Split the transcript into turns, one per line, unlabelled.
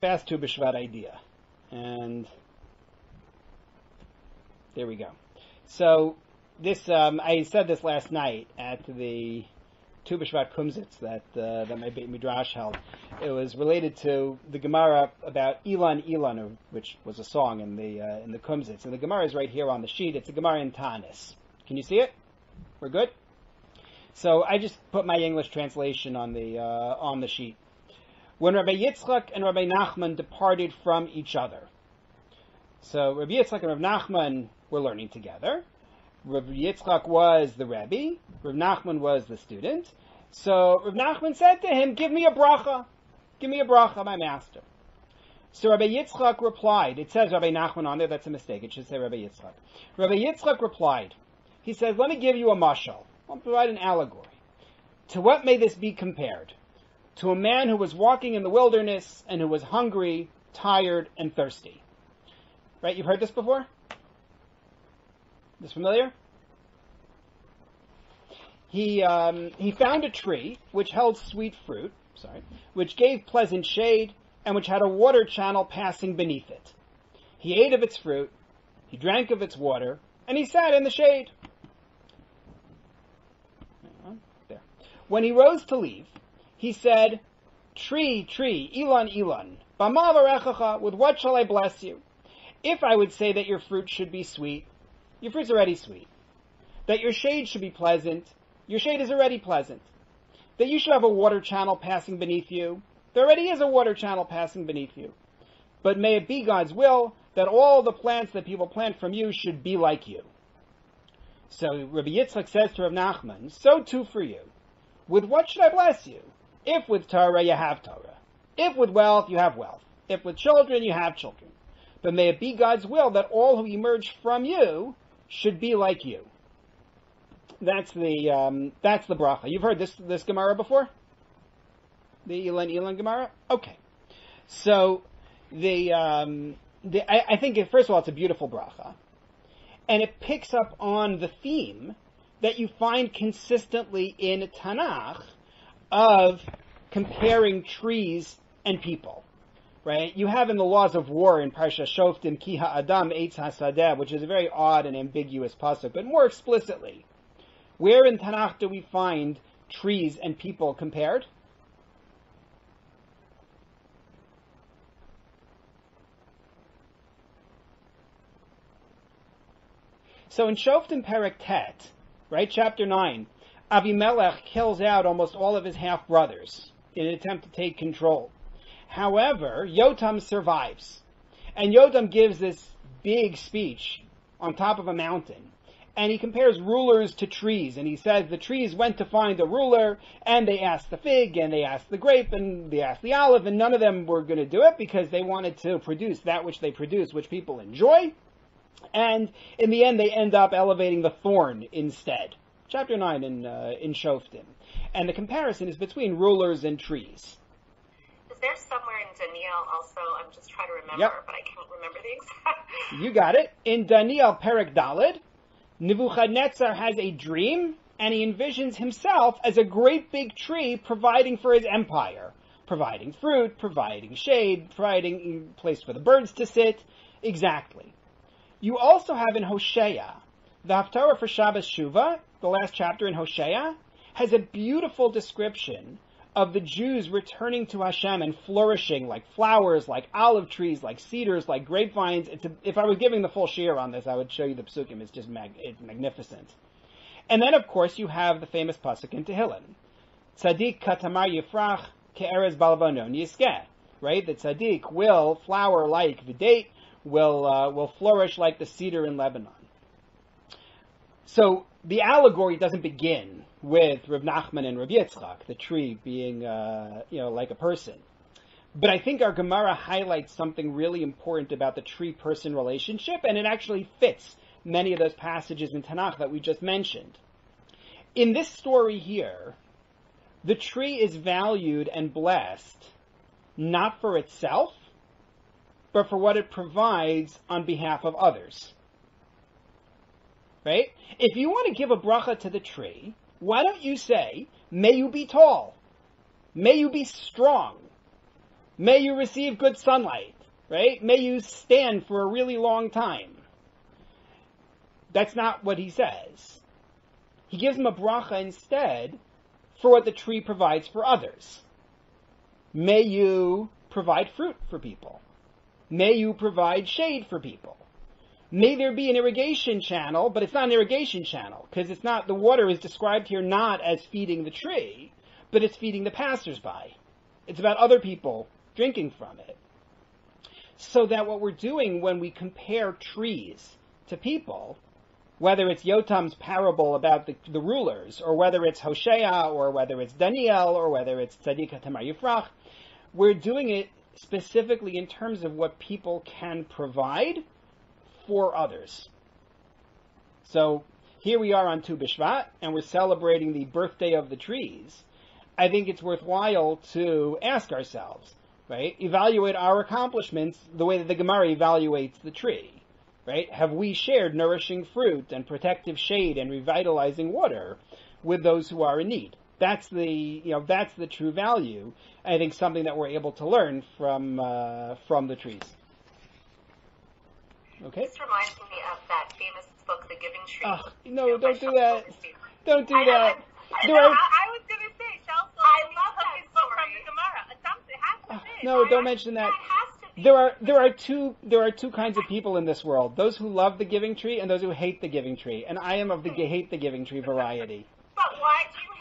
fast Tu B'Shvat idea. And there we go. So this, I said this last night at the Tu B'Shvat Kumsitz that my Beit Midrash held. It was related to the Gemara about Ilan Ilan, which was a song in the Kumsitz. And the Gemara is right here on the sheet. It's a Gemara in Tanis. Can you see it? We're good? So I just put my English translation on the sheet. When Rabbi Yitzchak and Rabbi Nachman departed from each other. So Rabbi Yitzchak and Rabbi Nachman were learning together. Rabbi Yitzchak was the Rebbe. Rabbi Nachman was the student. So Rabbi Nachman said to him, "Give me a bracha. Give me a bracha, my master." So Rabbi Yitzchak replied. It says Rabbi Nachman on there. That's a mistake. It should say Rabbi Yitzchak. Rabbi Yitzchak replied. He says, "Let me give you a mashal. I'll provide an allegory. To what may this be compared? To a man who was walking in the wilderness and who was hungry, tired, and thirsty." Right? You've heard this before? This familiar? He found a tree which held sweet fruit, which gave pleasant shade, and which had a water channel passing beneath it. He ate of its fruit, he drank of its water, and he sat in the shade. There. When he rose to leave, he said, "Tree, tree, Ilan, Ilan, b'ma v'rechacha, with what shall I bless you? If I would say that your fruit should be sweet, your fruit's already sweet. That your shade should be pleasant, your shade is already pleasant. That you should have a water channel passing beneath you, there already is a water channel passing beneath you. But may it be God's will that all the plants that people plant from you should be like you." So Rabbi Yitzchak says to Rav Nachman, "So too for you. With what should I bless you? If with Torah, you have Torah. If with wealth, you have wealth. If with children, you have children. But may it be God's will that all who emerge from you should be like you." That's the bracha. You've heard this Gemara before? The Ilan Ilan Gemara? Okay. So I think first of all it's a beautiful bracha. And it picks up on the theme that you find consistently in Tanakh of comparing trees and people. Right? You have in the laws of war in Parsha Shoftim, Ki ha'adam eitz hasadeh, which is a very odd and ambiguous pasuk, but more explicitly, where in Tanakh do we find trees and people compared? So in Shoftim Perek Tet, right, chapter 9, Avimelech kills out almost all of his half-brothers in an attempt to take control. However, Yotam survives. And Yotam gives this big speech on top of a mountain. And he compares rulers to trees. And he says the trees went to find a ruler, and they asked the fig, and they asked the grape, and they asked the olive, and none of them were going to do it because they wanted to produce that which they produce, which people enjoy. And in the end, they end up elevating the thorn instead. Chapter 9 in Shoftim. And the comparison is between rulers and trees.
There's somewhere in Daniel also, I'm just trying to remember, but I can't remember the exact.
You got it. In Daniel Perek Daled, Nebuchadnezzar has a dream, and he envisions himself as a great big tree providing for his empire. Providing fruit, providing shade, providing a place for the birds to sit. Exactly. You also have in Hosea, the Haftarah for Shabbos Shuvah, the last chapter in Hosea, has a beautiful description of the Jews returning to Hashem and flourishing like flowers, like olive trees, like cedars, like grapevines. If I was giving the full shiur on this, I would show you the psukim. It's just it's magnificent. And then, of course, you have the famous pasuk in Tehillim. Tzadik katamar yifrach ke'erez balavanon yiskeh. Right? The tzaddik will flower like the date, will flourish like the cedar in Lebanon. So the allegory doesn't begin with Rav Nachman and Rav Yitzchak, the tree being, like a person. But I think our Gemara highlights something really important about the tree-person relationship, and it actually fits many of those passages in Tanakh that we just mentioned. In this story here, the tree is valued and blessed not for itself, but for what it provides on behalf of others. Right? If you want to give a bracha to the tree, why don't you say, "May you be tall, may you be strong, May you receive good sunlight, right? May you stand for a really long time. That's not what he says. He gives him a bracha instead for what the tree provides for others. May you provide fruit for people. May you provide shade for people. May there be an irrigation channel, but it's not an irrigation channel, because it's not, the water is described here not as feeding the tree, but it's feeding the passersby. It's about other people drinking from it. So that what we're doing when we compare trees to people, whether it's Yotam's parable about the rulers, or whether it's Hosea, or whether it's Daniel, or whether it's Tzaddik Tamar Yifrach, we're doing it specifically in terms of what people can provide for others. So here we are on Tu B'Shvat, and we're celebrating the birthday of the trees. I think it's worthwhile to ask ourselves, right? Evaluate our accomplishments the way that the Gemara evaluates the tree. Right? Have we shared nourishing fruit and protective shade and revitalizing water with those who are in need? That's the true value. I think something that we're able to learn from the trees. Okay.
This reminds me of that famous book, The Giving Tree.
No, don't do that. Don't do that.
I was going to say, Chelsea, I love that book from the Gemara. It has to be.
No, don't mention that. There are two kinds of people in this world: those who love the Giving Tree and those who hate the Giving Tree. And I am of the hate the Giving Tree variety.
But why do you